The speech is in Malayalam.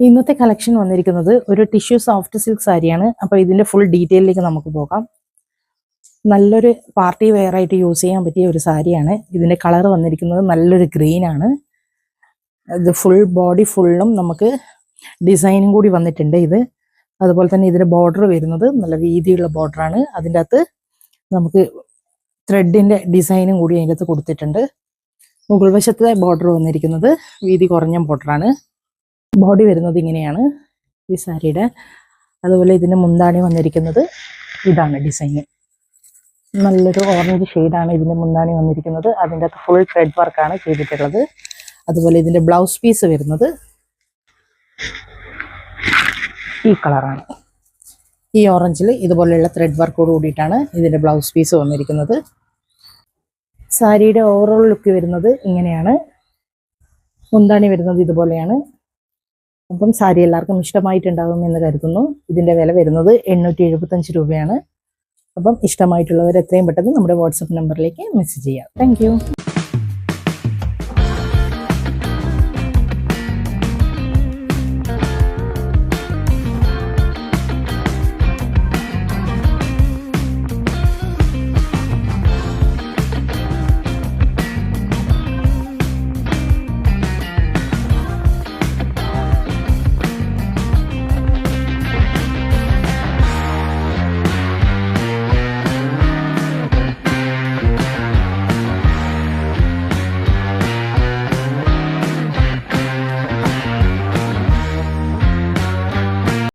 ഇന്നത്തെ കളക്ഷൻ വന്നിരിക്കുന്നത് ഒരു ടിഷ്യൂ സോഫ്റ്റ് സിൽക്ക് സാരിയാണ്. അപ്പോൾ ഇതിന്റെ ഫുൾ ഡീറ്റെയിലേക്ക് നമുക്ക് പോകാം. നല്ലൊരു പാർട്ടി വെയർ ആയിട്ട് യൂസ് ചെയ്യാൻ പറ്റിയ ഒരു സാരിയാണ്. ഇതിന്റെ കളർ വന്നിരിക്കുന്നത് നല്ലൊരു ഗ്രീൻ ആണ്. ഇത് ഫുൾ ബോഡി ഫുള്ളും നമുക്ക് ഡിസൈനും കൂടി വന്നിട്ടുണ്ട്. ഇത് അതുപോലെ തന്നെ ഇതിന്റെ ബോർഡർ വരുന്നത് നല്ല വീതിയുള്ള ബോർഡറാണ്. അതിൻ്റെ അകത്ത് നമുക്ക് ത്രെഡിന്റെ ഡിസൈനും കൂടി അതിൻ്റെ അകത്ത് കൊടുത്തിട്ടുണ്ട്. മുകൾ വശത്തെ ബോർഡർ വന്നിരിക്കുന്നത് വീതി കുറഞ്ഞ ബോർഡറാണ്. ബോഡി വരുന്നത് ഇങ്ങനെയാണ് ഈ സാരിയുടെ. അതുപോലെ ഇതിന്റെ മുന്താണി വന്നിരിക്കുന്നത് ഇതാണ് ഡിസൈന്. നല്ലൊരു ഓറഞ്ച് ഷെയ്ഡാണ് ഇതിന്റെ മുന്താണി വന്നിരിക്കുന്നത്. അതിൻ്റെ അകത്ത് ഫുൾ ത്രെഡ് വർക്കാണ് ചെയ്തിട്ടുള്ളത്. അതുപോലെ ഇതിന്റെ ബ്ലൗസ് പീസ് വരുന്നത് ഈ കളറാണ്. ഈ ഓറഞ്ചിൽ ഇതുപോലെയുള്ള ത്രെഡ് വർക്കോട് കൂടിയിട്ടാണ് ഇതിന്റെ ബ്ലൗസ് പീസ് വന്നിരിക്കുന്നത്. സാരിയുടെ ഓവറോൾ ലുക്ക് വരുന്നത് ഇങ്ങനെയാണ്. മുന്താണി വരുന്നത് ഇതുപോലെയാണ്. അപ്പം സാരി എല്ലാവർക്കും ഇഷ്ടമായിട്ടുണ്ടാകും എന്ന് കരുതുന്നു. ഇതിന്റെ വില വരുന്നത് 875 രൂപയാണ്. അപ്പം ഇഷ്ടമായിട്ടുള്ളവർ എത്രയും പെട്ടെന്ന് നമ്മുടെ വാട്സപ്പ് നമ്പറിലേക്ക് മെസ്സേജ് ചെയ്യാം. താങ്ക്